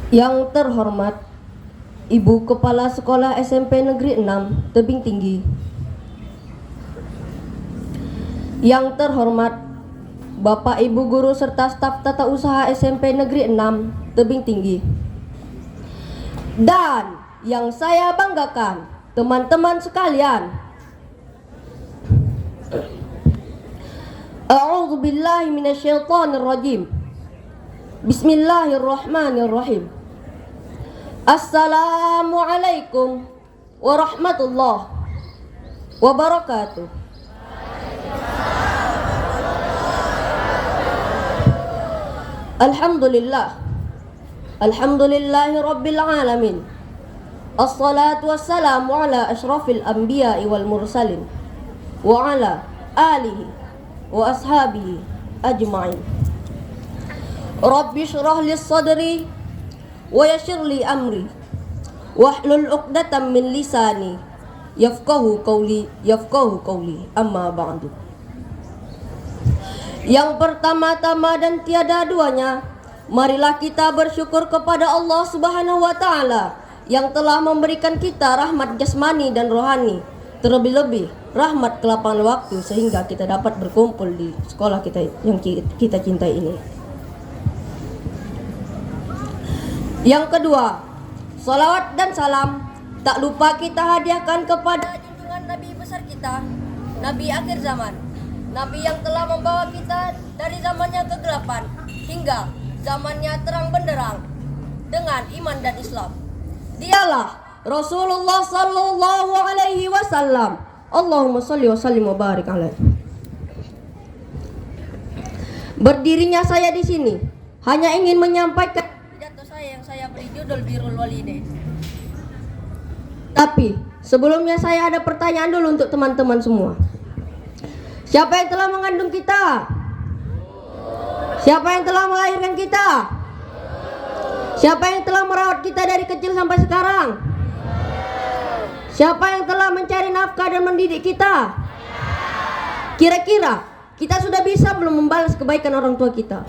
Yang terhormat Ibu Kepala Sekolah SMP Negeri 6 Tebing Tinggi, yang terhormat Bapak Ibu Guru serta staf tata usaha SMP Negeri 6 Tebing Tinggi, dan yang saya banggakan teman-teman sekalian, A'udzubillahi minasyaitonirrajim. Bismillahirrahmanirrahim. Assalamualaikum warahmatullahi wabarakatuh. Alhamdulillah, alhamdulillahi rabbil alamin. Assalatu wassalamu ala ashrafil anbiya'i wal mursalin wa ala alihi wa ashabihi ajma'in. Rabbi shrah li sadri wa yassir li amri wahlul 'uqdatam min lisani yafqahu qawli amma ba'du. Yang pertama-tama dan tiada duanya, marilah kita bersyukur kepada Allah Subhanahu wa taala yang telah memberikan kita rahmat jasmani dan rohani, terlebih-lebih rahmat kelapangan waktu sehingga kita dapat berkumpul di sekolah kita yang kita cintai ini. Yang kedua, salawat dan salam tak lupa kita hadiahkan kepada junjungan Nabi besar kita, Nabi akhir zaman, Nabi yang telah membawa kita dari zamannya kegelapan hingga zamannya terang benderang dengan iman dan Islam. Dialah Rasulullah sallallahu alaihi wasallam. Allahumma shalli wa sallim wa barik alaihi. Berdirinya saya di sini hanya ingin menyampaikan pidato saya yang saya beri judul Birrul Walidain. Tapi sebelumnya saya ada pertanyaan dulu untuk teman-teman semua. Siapa yang telah mengandung kita? Siapa yang telah melahirkan kita? Siapa yang telah merawat kita dari kecil sampai sekarang? Siapa yang telah mencari nafkah dan mendidik kita? Kira-kira kita sudah bisa belum membalas kebaikan orang tua kita?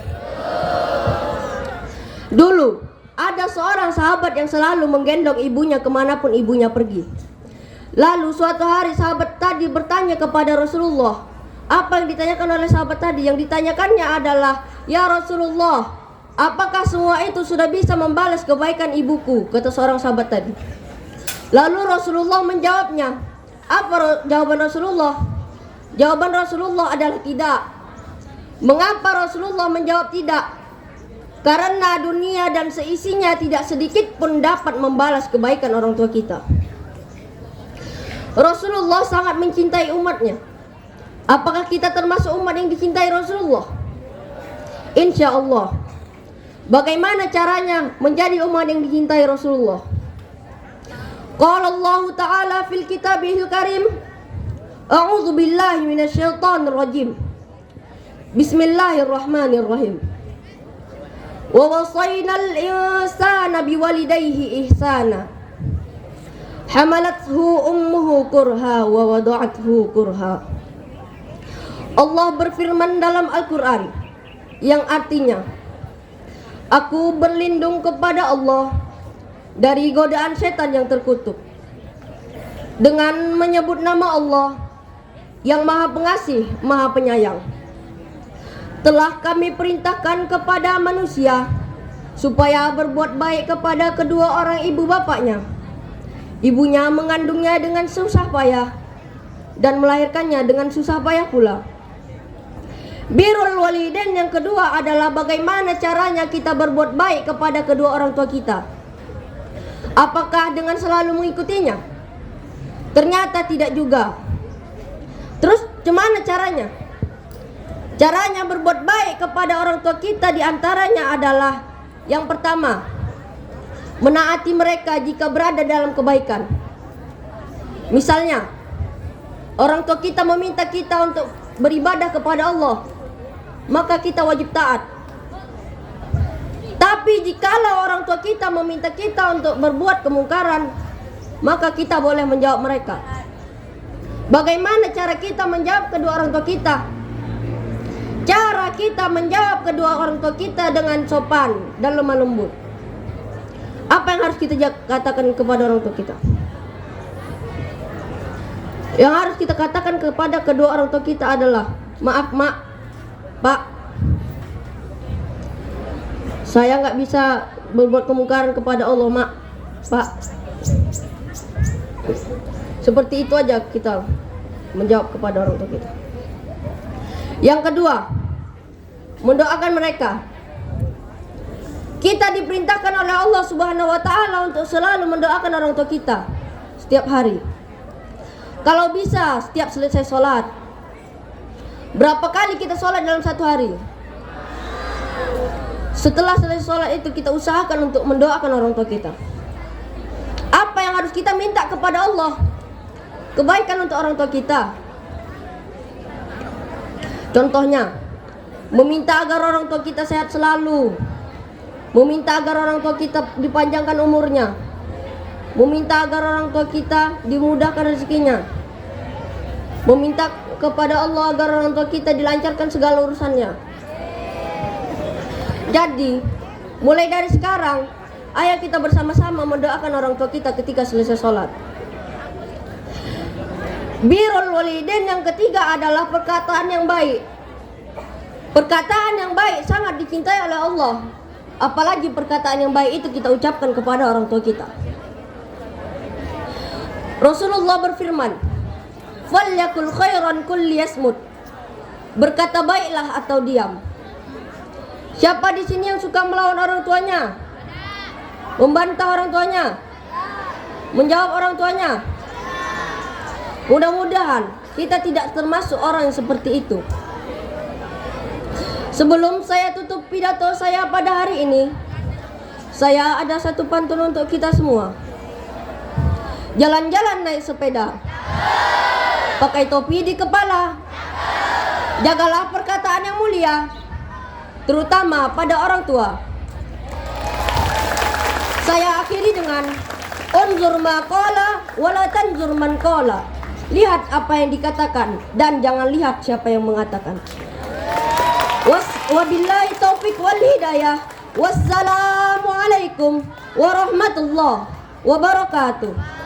Dulu ada seorang sahabat yang selalu menggendong ibunya kemanapun ibunya pergi. Lalu suatu hari sahabat tadi bertanya kepada Rasulullah. Apa yang ditanyakan oleh sahabat tadi? Yang ditanyakannya adalah, "Ya Rasulullah, apakah semua itu sudah bisa membalas kebaikan ibuku?" Kata seorang sahabat tadi. Lalu Rasulullah menjawabnya. Apa jawaban Rasulullah? Jawaban Rasulullah adalah tidak. Mengapa Rasulullah menjawab tidak? Karena dunia dan seisinya tidak sedikit pun dapat membalas kebaikan orang tua kita. Rasulullah sangat mencintai umatnya. Apakah kita termasuk umat yang dicintai Rasulullah? Insya Allah. Bagaimana caranya menjadi umat yang dicintai Rasulullah? Qala Allah Ta'ala fil kitabihil karim, A'udzu billahi minasyaitonir rajim. Bismillahirrahmanirrahim. Wa wasaynal insana biwalidayhi ihsana. Hamalathu ummuhu kurha wa wada'athu kurha. Allah berfirman dalam Al-Quran yang artinya, aku berlindung kepada Allah dari godaan setan yang terkutuk dengan menyebut nama Allah yang Maha Pengasih, Maha Penyayang. Telah kami perintahkan kepada manusia supaya berbuat baik kepada kedua orang ibu bapaknya. Ibunya mengandungnya dengan susah payah dan melahirkannya dengan susah payah pula. Birrul Walidain yang kedua adalah bagaimana caranya kita berbuat baik kepada kedua orang tua kita. Apakah dengan selalu mengikutinya? Ternyata tidak juga. Terus gimana caranya? Caranya berbuat baik kepada orang tua kita diantaranya adalah yang pertama, menaati mereka jika berada dalam kebaikan. Misalnya, orang tua kita meminta kita untuk beribadah kepada Allah, maka kita wajib taat. Tapi jikalau orang tua kita meminta kita untuk berbuat kemungkaran, maka kita boleh menjawab mereka. Bagaimana cara kita menjawab kedua orang tua kita? Cara kita menjawab kedua orang tua kita dengan sopan dan lemah lembut. Apa yang harus kita katakan kepada orang tua kita? Yang harus kita katakan kepada kedua orang tua kita adalah, maaf mak, pak, saya nggak bisa berbuat kemungkaran kepada Allah, mak, pak. Seperti itu aja kita menjawab kepada orang tua kita. Yang kedua, mendoakan mereka. Kita diperintahkan oleh Allah Subhanahu wa taala untuk selalu mendoakan orang tua kita setiap hari. Kalau bisa setiap selesai sholat. Berapa kali kita sholat dalam satu hari? Setelah selesai sholat itu kita usahakan untuk mendoakan orang tua kita. Apa yang harus kita minta kepada Allah? Kebaikan untuk orang tua kita. Contohnya, meminta agar orang tua kita sehat selalu, meminta agar orang tua kita dipanjangkan umurnya, meminta agar orang tua kita dimudahkan rezekinya, meminta kepada Allah agar orang tua kita dilancarkan segala urusannya. Jadi, mulai dari sekarang, ayo kita bersama-sama mendoakan orang tua kita ketika selesai sholat. Birrul walidain yang ketiga adalah perkataan yang baik. Perkataan yang baik sangat dicintai oleh Allah. Apalagi perkataan yang baik itu kita ucapkan kepada orang tua kita. Rasulullah berfirman, "Falyakul khairan kulli yasmut." Berkata baiklah atau diam. Siapa di sini yang suka melawan orang tuanya? Membantah orang tuanya? Menjawab orang tuanya? Mudah-mudahan kita tidak termasuk orang yang seperti itu. Sebelum saya tutup pidato saya pada hari ini, saya ada satu pantun untuk kita semua. Jalan-jalan naik sepeda, pakai topi di kepala, jagalah perkataan yang mulia, terutama pada orang tua. Saya akhiri dengan unzur ma qala wala tanzur man qala. Lihat apa yang dikatakan dan jangan lihat siapa yang mengatakan. Wabillahi taufik wal hidayah. Wassalamualaikum warahmatullahi wabarakatuh.